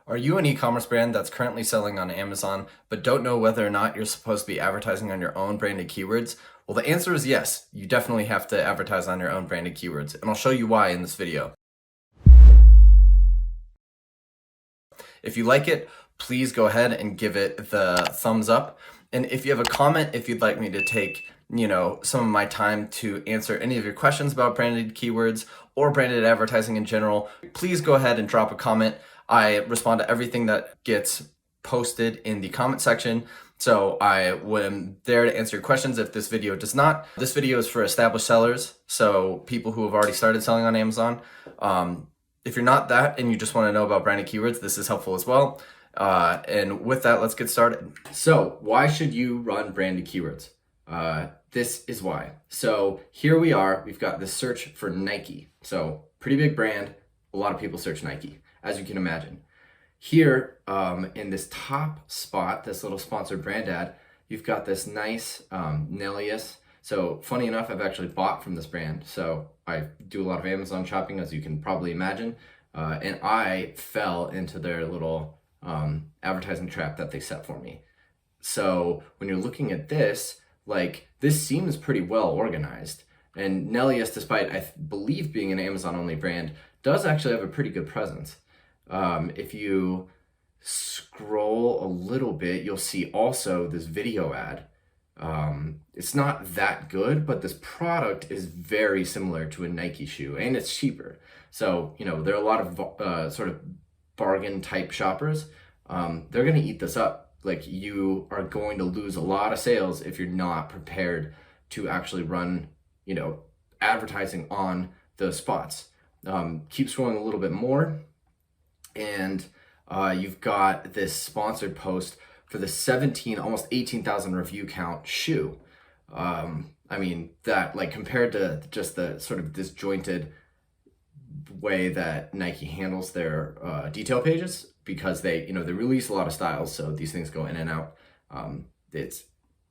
Are you an e-commerce brand that's currently selling on Amazon, but don't know whether or not you're supposed to be advertising on your own branded keywords? Well, the answer is yes. You definitely have to advertise on your own branded keywords, and I'll show you why in this video. If you like it, please go ahead and give it the thumbs up. And if you have a comment, if you'd like me to take, some of my time to answer any of your questions about branded keywords or branded advertising in general, please go ahead and drop a comment. I respond to everything that gets posted in the comment section. So I am there to answer your questions if this video does not. This video is for established sellers, so people who have already started selling on Amazon. If you're not that and you just want to know about branded keywords, this is helpful as well. And with that, let's get started. So why should you run branded keywords? This is why. So here we are, we've got this search for Nike. So pretty big brand, a lot of people search Nike, as you can imagine. Here in this top spot, this little sponsored brand ad, you've got this nice Nelius. So funny enough, I've actually bought from this brand. So I do a lot of Amazon shopping, as you can probably imagine. And I fell into their little advertising trap that they set for me. So when you're looking at this, this seems pretty well organized. And Nelius, despite I believe being an Amazon only brand, does actually have a pretty good presence. If you scroll a little bit, you'll see also this video ad. It's not that good, but this product is very similar to a Nike shoe and it's cheaper. So, there are a lot of sort of bargain type shoppers. They're going to eat this up. You are going to lose a lot of sales if you're not prepared to actually run, advertising on those spots. Keep scrolling a little bit more. And you've got this sponsored post for the almost 18,000 review count shoe. That compared to just the sort of disjointed way that Nike handles their detail pages, because they release a lot of styles, so these things go in and out. It's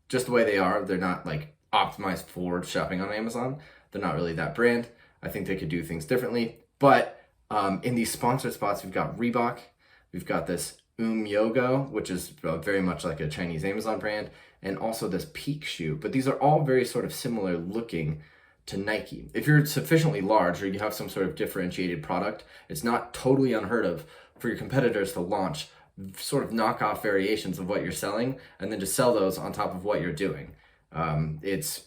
just the way they are. They're not optimized for shopping on Amazon. They're not really that brand. I think they could do things differently. But in these sponsored spots, we've got Reebok, we've got this Yoga, which is very much like a Chinese Amazon brand, and also this Peak shoe. But these are all very sort of similar looking to Nike. If you're sufficiently large or you have some sort of differentiated product, it's not totally unheard of for your competitors to launch sort of knockoff variations of what you're selling and then just sell those on top of what you're doing. It's,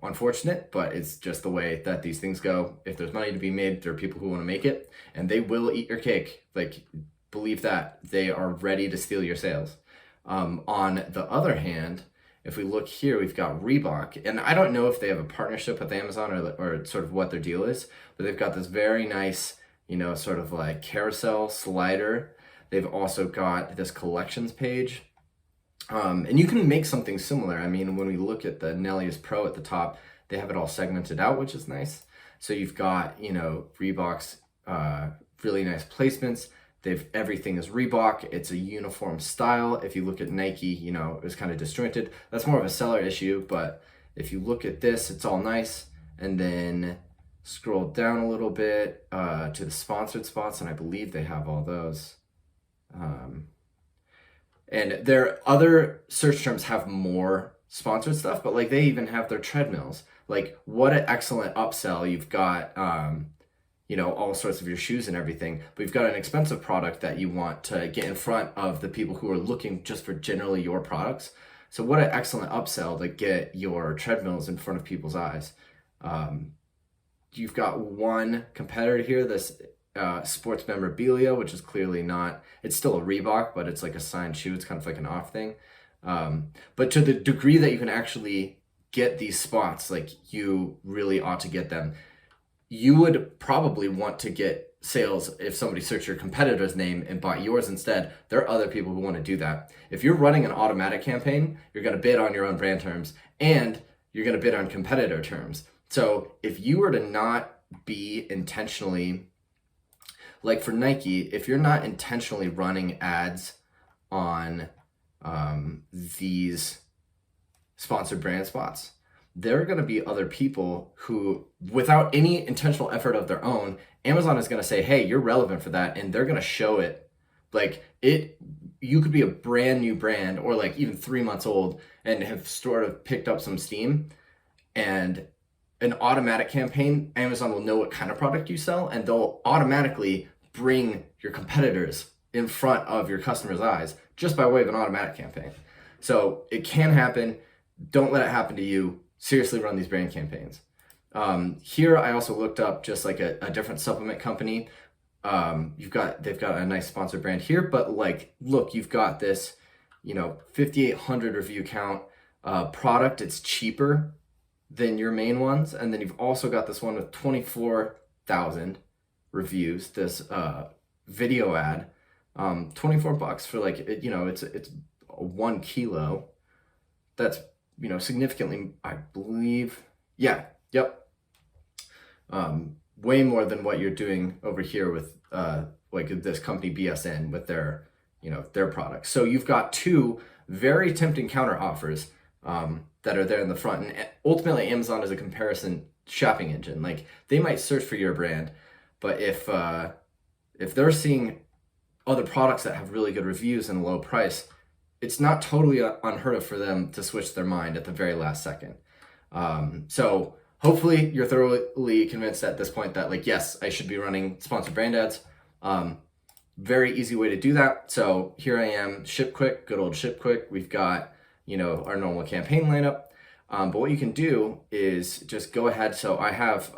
unfortunate, but it's just the way that these things go. If there's money to be made, there are people who want to make it, and they will eat your cake. Believe that. They are ready to steal your sales. On the other hand, if we look here, we've got Reebok, and I don't know if they have a partnership with Amazon or sort of what their deal is, but they've got this very nice, sort of carousel slider. They've also got this collections page. And you can make something similar. When we look at the Nelius Pro at the top, they have it all segmented out, which is nice. So you've got, Reebok's really nice placements. Everything is Reebok. It's a uniform style. If you look at Nike, it was kind of disjointed. That's more of a seller issue, but if you look at this, it's all nice. And then scroll down a little bit to the sponsored spots, and I believe they have all those. And their other search terms have more sponsored stuff, but they even have their treadmills. What an excellent upsell. You've got, all sorts of your shoes and everything, but you've got an expensive product that you want to get in front of the people who are looking just for generally your products. So what an excellent upsell to get your treadmills in front of people's eyes. You've got one competitor here, this sports memorabilia, which is clearly not, it's still a Reebok, but it's like a signed shoe. It's kind of like an off thing. But to the degree that you can actually get these spots, you really ought to get them. You would probably want to get sales if somebody searched your competitor's name and bought yours instead. There are other people who want to do that. If you're running an automatic campaign, you're going to bid on your own brand terms and you're going to bid on competitor terms. So if you were to not be intentionally, for Nike, if you're not intentionally running ads on these sponsored brand spots, there are going to be other people who, without any intentional effort of their own, Amazon is going to say, hey, you're relevant for that, and they're going to show it Like you could be a brand new brand or like even 3 months old and have sort of picked up some steam, and an automatic campaign, Amazon will know what kind of product you sell, and they'll automatically bring your competitors in front of your customers' eyes just by way of an automatic campaign. So it can happen. Don't let it happen to you. Seriously run these brand campaigns. Here I also looked up just like a different supplement company. They've got a nice sponsored brand here, but like, look, you've got this, 5,800 review count product. It's cheaper than your main ones. And then you've also got this one with 24,000 reviews, this video ad, $24 for like, it's 1 kilo. That's, significantly, I believe. Yeah. Yep. Way more than what you're doing over here with like this company BSN with their products. So you've got two very tempting counter offers that are there in the front. And ultimately Amazon is a comparison shopping engine. Like, they might search for your brand, but if they're seeing other products that have really good reviews and a low price, it's not totally unheard of for them to switch their mind at the very last second. So hopefully you're thoroughly convinced at this point that, like, yes, I should be running sponsored brand ads. Very easy way to do that. So here I am, Ship Quick, good old Ship Quick. We've got, our normal campaign lineup. But what you can do is just go ahead. So I have,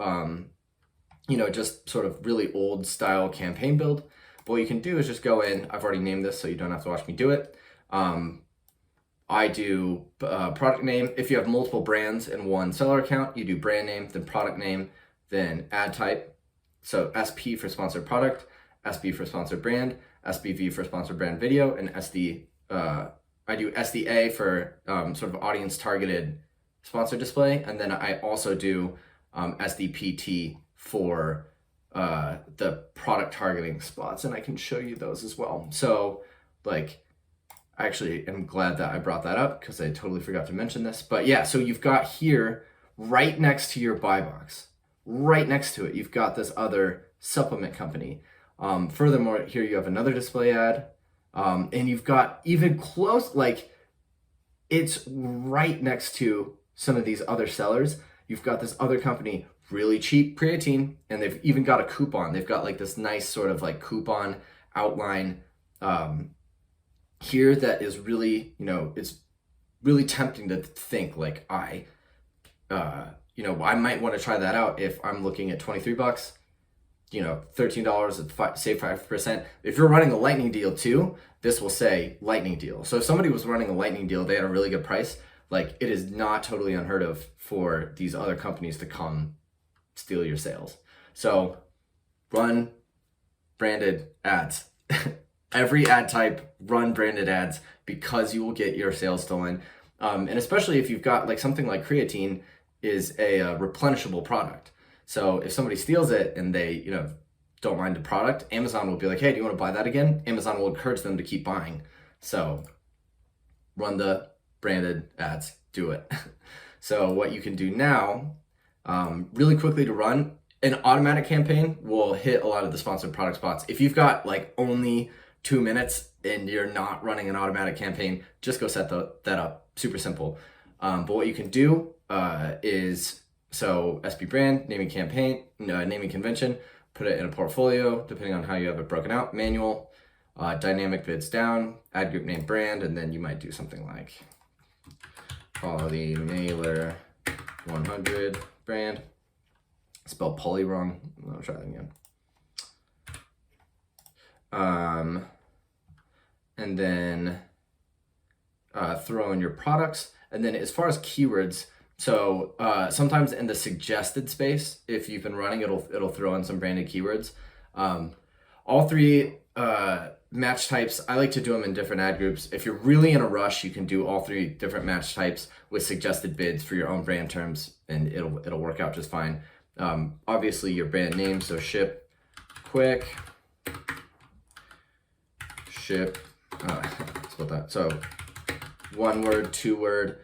just sort of really old style campaign build. But what you can do is just go in. I've already named this, so you don't have to watch me do it. I do product name. If you have multiple brands in one seller account, you do brand name, then product name, then ad type. So SP for sponsored product, SB for sponsored brand, SBV for sponsored brand video, and I do SDA for sort of audience targeted sponsor display. And then I also do SDPT for the product targeting spots. And I can show you those as well. So like, I actually am glad that I brought that up because I totally forgot to mention this. But yeah, so you've got here right next to your buy box, right next to it, you've got this other supplement company. Furthermore, here you have another display ad, and you've got even close, like it's right next to some of these other sellers. You've got this other company, really cheap creatine, and they've even got a coupon. They've got like this nice sort of like coupon outline, here that is really, it's really tempting to think like I might want to try that out if I'm looking at $23, $13 save 5%. If you're running a lightning deal too, this will say lightning deal. So if somebody was running a lightning deal, they had a really good price, like it is not totally unheard of for these other companies to come steal your sales. So run branded ads. Every ad type, run branded ads, because you will get your sales stolen. And especially if you've got like something like creatine is a replenishable product. So if somebody steals it and they, don't mind the product, Amazon will be like, hey, do you want to buy that again? Amazon will encourage them to keep buying. So run the branded ads, do it. So what you can do now, really quickly to run, an automatic campaign will hit a lot of the sponsored product spots. If you've got like only 2 minutes and you're not running an automatic campaign, just go set that up. Super simple. But what you can do is, so SB brand, naming campaign, naming convention, put it in a portfolio, depending on how you have it broken out, manual, dynamic bids down, ad group name brand, and then you might do something like Poly Mailer 100 brand. Spelled poly wrong. I'll try that again. And then throw in your products. And then as far as keywords, so sometimes in the suggested space, if you've been running, it'll throw in some branded keywords. All three match types, I like to do them in different ad groups. If you're really in a rush, you can do all three different match types with suggested bids for your own brand terms, and it'll work out just fine. Obviously your brand name, so Ship Quick, Ship, spell that. So 1 word, 2 word,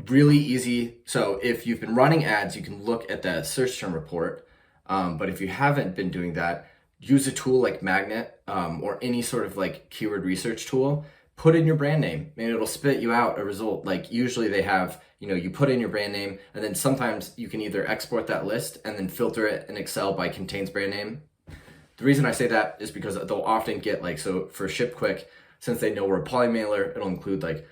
really easy. So if you've been running ads, you can look at that search term report. But if you haven't been doing that, use a tool like Magnet. or any sort of like keyword research tool, put in your brand name and it'll spit you out a result. Like usually they have, you put in your brand name, and then sometimes you can either export that list and then filter it in Excel by contains brand name. The reason I say that is because they'll often get like, so for Ship Quick, since they know we're a poly mailer, it'll include like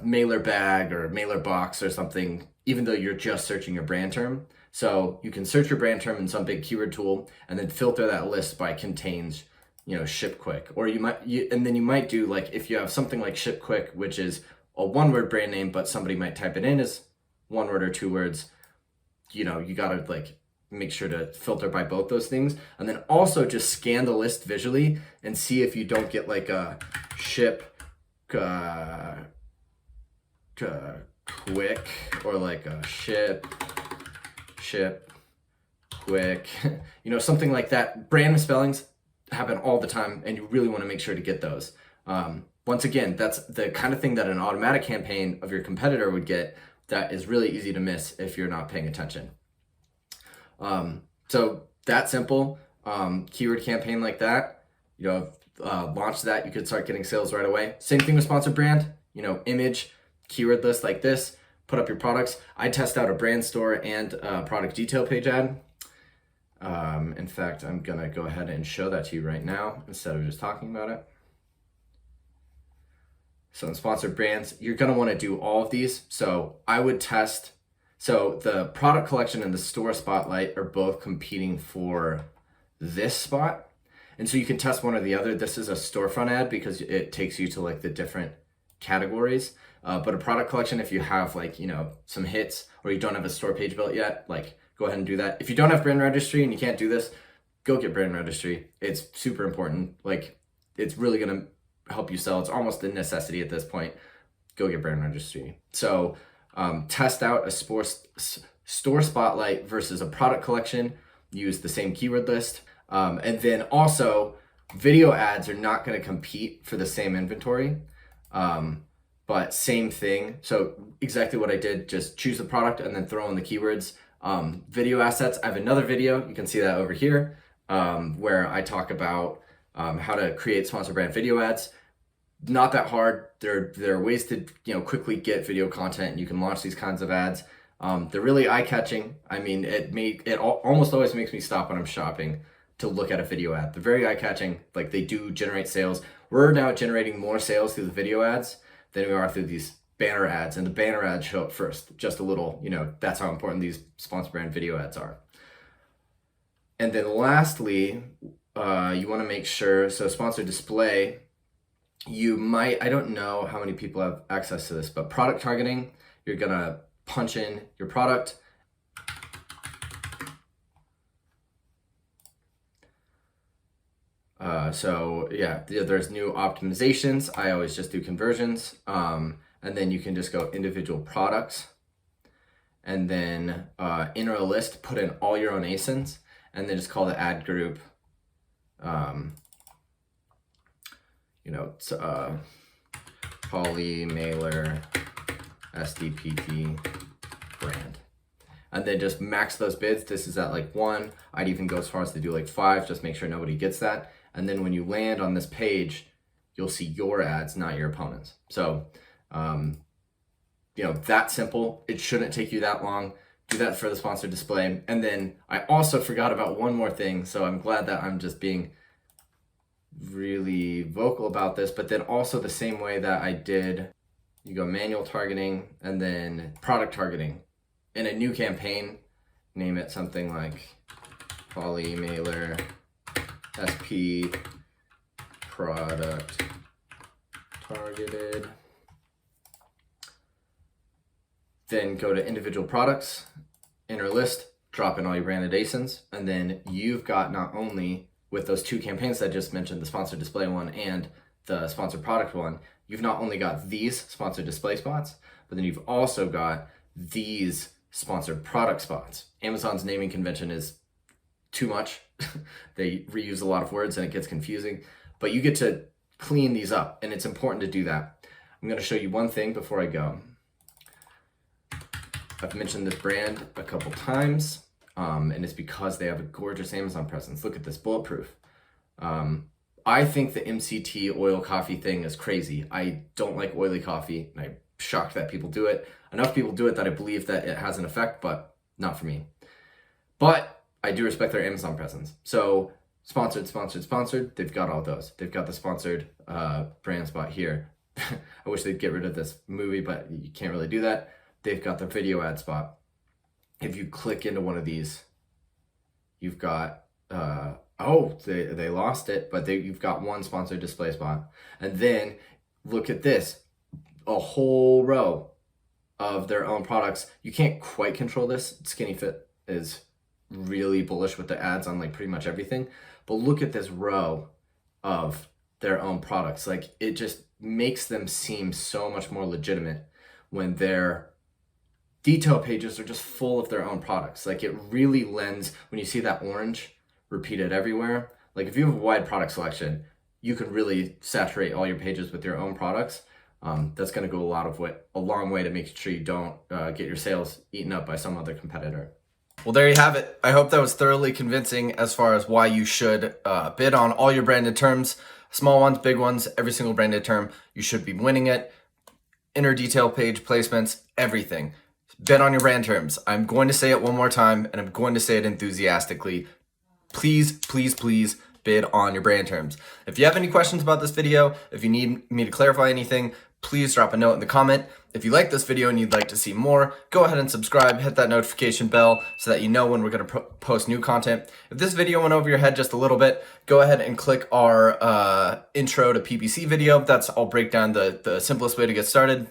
mailer bag or mailer box or something, even though you're just searching your brand term. So you can search your brand term in some big keyword tool and then filter that list by contains, Ship Quick. Or you might do, like, if you have something like Ship Quick, which is a one-word brand name, but somebody might type it in as one word or 2 words, you gotta like make sure to filter by both those things. And then also just scan the list visually and see if you don't get like a ship quick, or like a ship quick, something like that. Brand misspellings happen all the time, and you really want to make sure to get those. Once again, that's the kind of thing that an automatic campaign of your competitor would get that is really easy to miss if you're not paying attention. So that simple, keyword campaign like that, launch that, you could start getting sales right away. Same thing with sponsored brand, image, keyword list like this, put up your products. I test out a brand store and a product detail page ad. In fact, I'm gonna go ahead and show that to you right now instead of just talking about it. So in sponsored brands, you're gonna wanna do all of these. So I would test, so the product collection and the store spotlight are both competing for this spot. And so you can test one or the other. This is a storefront ad because it takes you to like the different categories. But a product collection, if you have like, some hits, or you don't have a store page built yet, like go ahead and do that. If you don't have brand registry and you can't do this, go get brand registry. It's super important. Like, it's really gonna help you sell. It's almost a necessity at this point. Go get brand registry. So test out a store spotlight versus a product collection. Use the same keyword list. And then also, video ads are not gonna compete for the same inventory. But same thing. So exactly what I did, just choose the product and then throw in the keywords. Video assets, I have another video, you can see that over here, where I talk about how to create sponsor brand video ads. Not that hard. There are ways to quickly get video content, and you can launch these kinds of ads. They're really eye-catching. I mean, it almost always makes me stop when I'm shopping to look at a video ad. They're very eye-catching. Like, they do generate sales. We're now generating more sales through the video ads than we are through these banner ads, and the banner ads show up first. Just a little, that's how important these sponsor brand video ads are. And then lastly, you want to make sure, so sponsor display, I don't know how many people have access to this, but product targeting, you're gonna punch in your product. So yeah, there's new optimizations. I always just do conversions. And then you can just go individual products, and then enter a list, put in all your own ASINs, and then just call the ad group, poly mailer SDPT brand. And then just max those bids. This is at like 1. I'd even go as far as to do like 5, just make sure nobody gets that. And then when you land on this page, you'll see your ads, not your opponents. So, that simple. It shouldn't take you that long. Do that for the sponsored display. And then I also forgot about one more thing. So I'm glad that I'm just being really vocal about this, but then also the same way that I did, you go manual targeting and then product targeting. In a new campaign, name it something like poly mailer SP product targeted. Then go to individual products, enter a list, drop in all your branded ASINs, and then you've got not only with those 2 campaigns that I just mentioned, the sponsored display one and the sponsored product one, you've not only got these sponsored display spots, but then you've also got these sponsored product spots. Amazon's naming convention is too much. They reuse a lot of words and it gets confusing, but you get to clean these up, and it's important to do that. I'm going to show you one thing before I go. I've mentioned this brand a couple times. And it's because they have a gorgeous Amazon presence. Look at this, bulletproof. I think the MCT oil coffee thing is crazy. I don't like oily coffee, and I'm shocked that people do it. Enough people do it that I believe that it has an effect, but not for me. But I do respect their Amazon presence. So sponsored, sponsored, sponsored, they've got all those. They've got the sponsored brand spot here. I wish they'd get rid of this movie, but you can't really do that. They've got the video ad spot. If you click into one of these, you've got, they lost it, but you've got one sponsored display spot. And then look at this, a whole row of their own products. You can't quite control this. Skinny Fit is really bullish with the ads on like pretty much everything. But look at this row of their own products. Like, it just makes them seem so much more legitimate when their detail pages are just full of their own products. Like, it really lends, when you see that orange repeated everywhere, like if you have a wide product selection, you can really saturate all your pages with your own products. That's going to go a long way to make sure you don't get your sales eaten up by some other competitor. Well, there you have it. I hope that was thoroughly convincing as far as why you should bid on all your branded terms. Small ones, big ones, every single branded term, you should be winning it. Inner detail page placements, everything. Bid on your brand terms. I'm going to say it one more time, and I'm going to say it enthusiastically. Please, please, please bid on your brand terms. If you have any questions about this video, if you need me to clarify anything, please drop a note in the comment. If you like this video and you'd like to see more, go ahead and subscribe, hit that notification bell so that you know when we're going to post new content. If this video went over your head just a little bit, go ahead and click our intro to PPC video. I'll break down the simplest way to get started.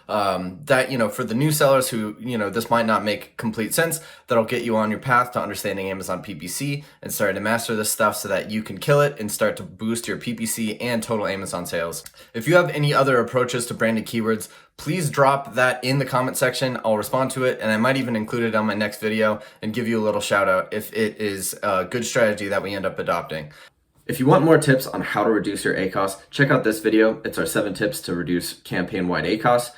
For the new sellers who, this might not make complete sense, that'll get you on your path to understanding Amazon PPC and starting to master this stuff so that you can kill it and start to boost your PPC and total Amazon sales. If you have any other approaches to branded keywords, please drop that in the comment section. I'll respond to it, and I might even include it on my next video and give you a little shout out if it is a good strategy that we end up adopting. If you want more tips on how to reduce your ACoS, check out this video. It's our 7 tips to reduce campaign-wide ACoS.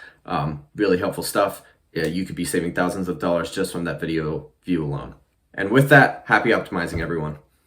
Really helpful stuff. Yeah, you could be saving thousands of dollars just from that video view alone. And with that, happy optimizing, everyone.